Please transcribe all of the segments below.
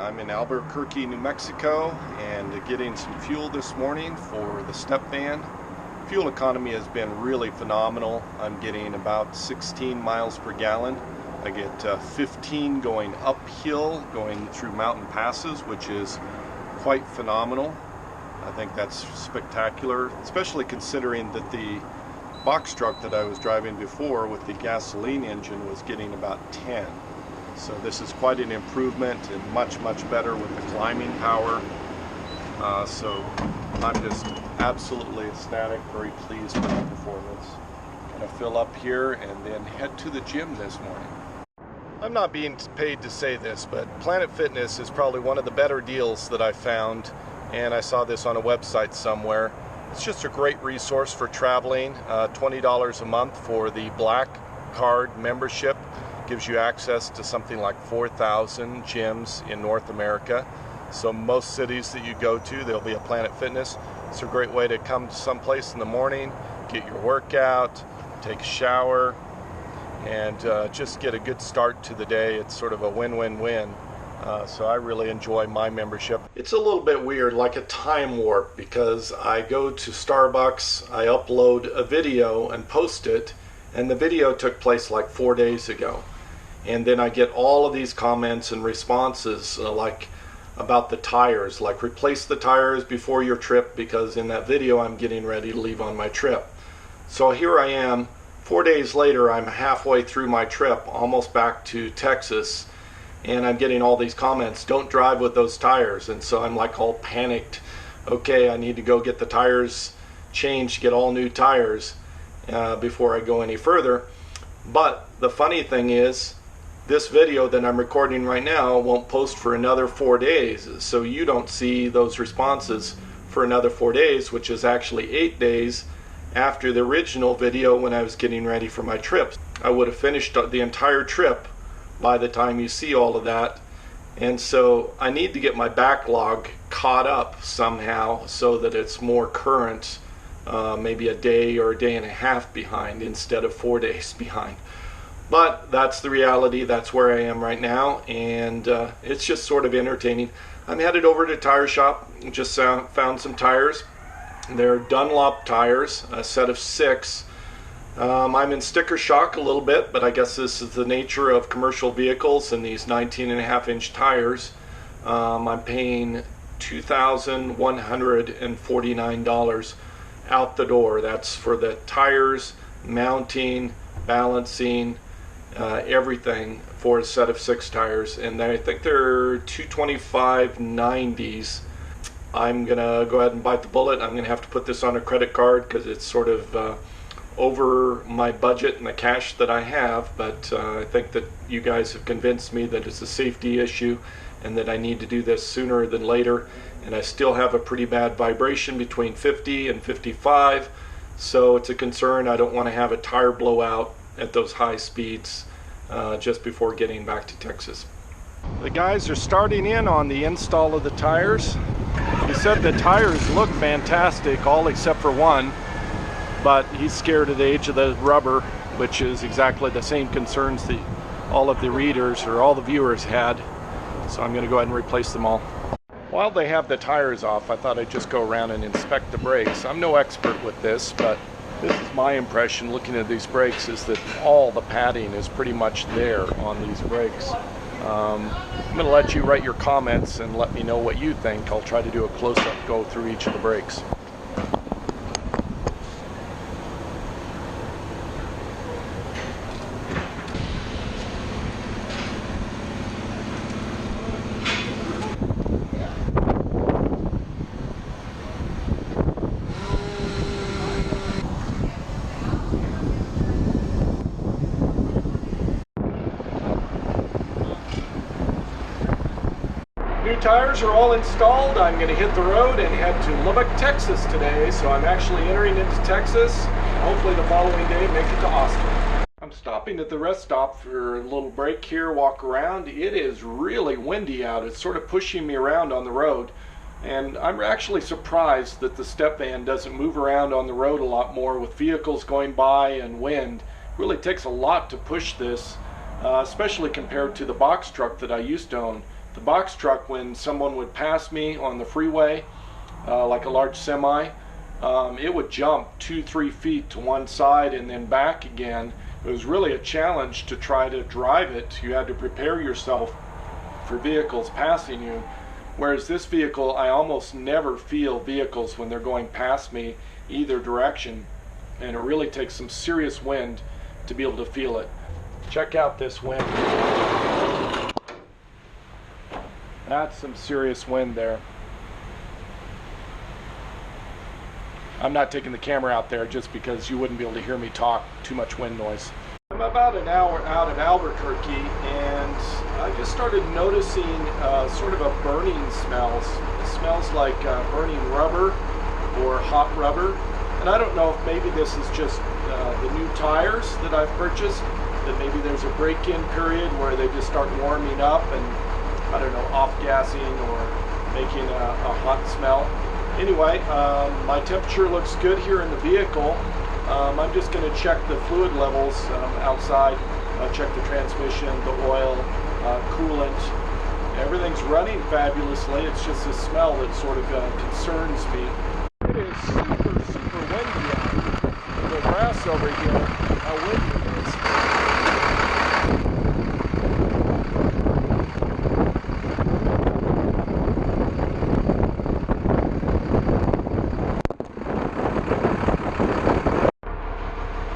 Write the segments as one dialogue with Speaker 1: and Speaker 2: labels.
Speaker 1: I'm in Albuquerque, New Mexico, and getting some fuel this morning for the step van. Fuel economy has been really phenomenal. I'm getting about 16 miles per gallon. I get 15 going uphill, going through mountain passes, which is quite phenomenal. I think that's spectacular, especially considering that the box truck that I was driving before with the gasoline engine was getting about 10. So this is quite an improvement and much better with the climbing power. So I'm just absolutely ecstatic, very pleased with the performance. Gonna fill up here and then head to the gym this morning. I'm not being paid to say this, but Planet Fitness is probably one of the better deals that I found, and I saw this on a website somewhere. It's just a great resource for traveling. $20 a month for the Black Card membership. Gives you access to something like 4,000 gyms in North America. So most cities that you go to, there'll be a Planet Fitness. It's a great way to come to someplace in the morning, get your workout, take a shower, and just get a good start to the day. It's sort of a win-win-win. So I really enjoy my membership. It's a little bit weird, like a time warp, because I go to Starbucks, I upload a video and post it, and the video took place like 4 days ago. And then I get all of these comments and responses like about the tires, like replace the tires before your trip, because in that video I'm getting ready to leave on my trip. So here I am, 4 days later, I'm halfway through my trip, almost back to Texas, and I'm getting all these comments, don't drive with those tires. And so I'm like all panicked. Okay, I need to go get the tires changed, get all new tires before I go any further. But the funny thing is, this video that I'm recording right now won't post for another 4 days, so you don't see those responses for another 4 days, which is actually 8 days after the original video when I was getting ready for my trip. I would have finished the entire trip by the time you see all of that, and so I need to get my backlog caught up somehow so that it's more current, maybe a day or a day and a half behind instead of 4 days behind. But that's the reality. That's where I am right now, and it's just sort of entertaining. I'm headed over to a tire shop. Just found some tires. They're Dunlop tires, a set of 6. I'm in sticker shock a little bit, but I guess this is the nature of commercial vehicles and these 19.5-inch tires. I'm paying $2,149 out the door. That's for the tires, mounting, balancing, everything for a set of 6 tires, and I think they're 225/90s. I'm gonna go ahead and bite the bullet. I'm gonna have to put this on a credit card because it's sort of over my budget and the cash that I have, but I think that you guys have convinced me that it's a safety issue and that I need to do this sooner than later. And I still have a pretty bad vibration between 50 and 55, so it's a concern. I don't want to have a tire blowout at those high speeds just before getting back to Texas. The guys are starting in on the install of the tires. He said the tires look fantastic, all except for one, but he's scared of the age of the rubber, which is exactly the same concerns that all of the readers or all the viewers had. So I'm going to go ahead and replace them all. While they have the tires off, I thought I'd just go around and inspect the brakes. I'm no expert with this, but this is my impression looking at these brakes, is that all the padding is pretty much there on these brakes. I'm going to let you write your comments and let me know what you think. I'll try to do a close-up go through each of the brakes. New tires are all installed. I'm going to hit the road and head to Lubbock, Texas today. So I'm actually entering into Texas. Hopefully the following day make it to Austin. I'm stopping at the rest stop for a little break here, walk around. It is really windy out. It's sort of pushing me around on the road. And I'm actually surprised that the step van doesn't move around on the road a lot more with vehicles going by and wind. It really takes a lot to push this, especially compared to the box truck that I used to own. the box truck, when someone would pass me on the freeway, like a large semi, it would jump 2-3 feet to one side and then back again. It was really a challenge to try to drive it. You had to prepare yourself for vehicles passing you. Whereas this vehicle, I almost never feel vehicles when they're going past me either direction, and it really takes some serious wind to be able to feel it. Check out this wind. That's some serious wind there. I'm not taking the camera out there just because you wouldn't be able to hear me talk. Too much wind noise. I'm about an hour out of Albuquerque, and I just started noticing sort of a burning smell. It smells like burning rubber or hot rubber. And I don't know if maybe this is just the new tires that I've purchased, that maybe there's a break-in period where they just start warming up and, I don't know, off-gassing or making a hot smell. Anyway, my temperature looks good here in the vehicle. I'm just going to check the fluid levels outside, check the transmission, the oil, coolant. Everything's running fabulously. It's just the smell that sort of concerns me. It is super windy out. The grass over here, how windy it is.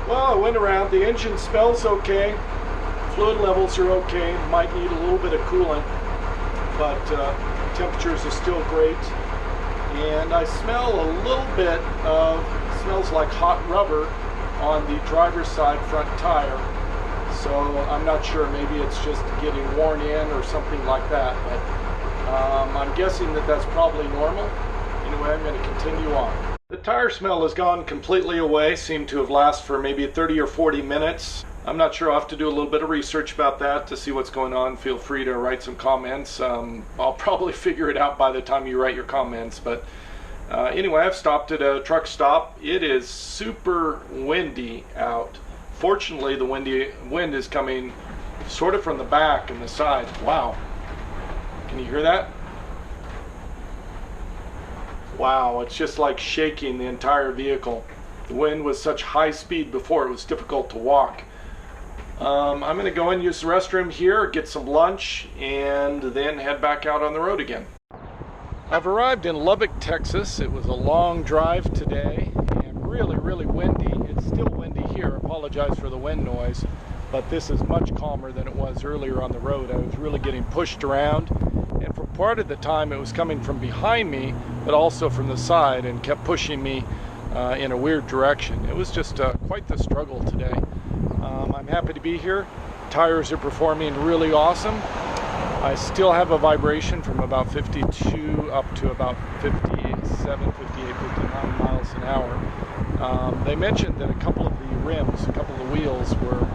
Speaker 1: Well, I went around. The engine smells okay. Fluid levels are okay. Might need a little bit of coolant, but temperatures are still great. And I smell a little bit of, smells like hot rubber on the driver's side front tire. So I'm not sure, maybe it's just getting worn in or something like that, but I'm guessing that that's probably normal. Anyway, I'm going to continue on. The tire smell has gone completely away, seemed to have lasted for maybe 30 or 40 minutes. I'm not sure. I'll have to do a little bit of research about that to see what's going on. Feel free to write some comments. I'll probably figure it out by the time you write your comments. But anyway, I've stopped at a truck stop. It is super windy out. Fortunately, the wind is coming sort of from the back and the side. Wow. Can you hear that? Wow, it's just like shaking the entire vehicle. The wind was such high speed before, it was difficult to walk. I'm going to go and use the restroom here, get some lunch, and then head back out on the road again. I've arrived in Lubbock, Texas. It was a long drive today and really windy. It's still windy here. I apologize for the wind noise, but this is much calmer than it was earlier on the road. I was really getting pushed around, and for part of the time it was coming from behind me, but also from the side, and kept pushing me in a weird direction. It was just quite the struggle today. I'm happy to be here. Tires are performing really awesome. I still have a vibration from about 52 up to about 57, 58, 59 miles an hour. They mentioned that a couple of the rims, a couple of the wheels were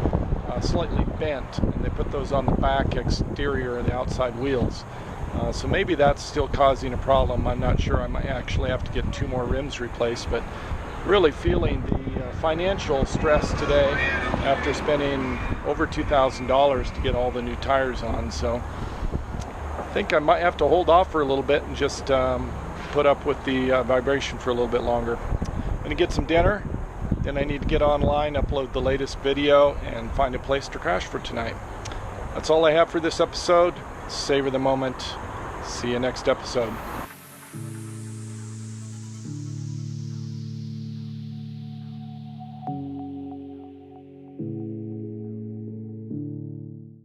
Speaker 1: slightly bent, and they put those on the back exterior and the outside wheels. So maybe that's still causing a problem. I'm not sure. I might actually have to get 2 more rims replaced, but really feeling the financial stress today after spending over $2,000 to get all the new tires on. So I think I might have to hold off for a little bit and just put up with the vibration for a little bit longer. I'm going to get some dinner, then I need to get online, upload the latest video, and find a place to crash for tonight. That's all I have for this episode. Savor the moment. See you next episode.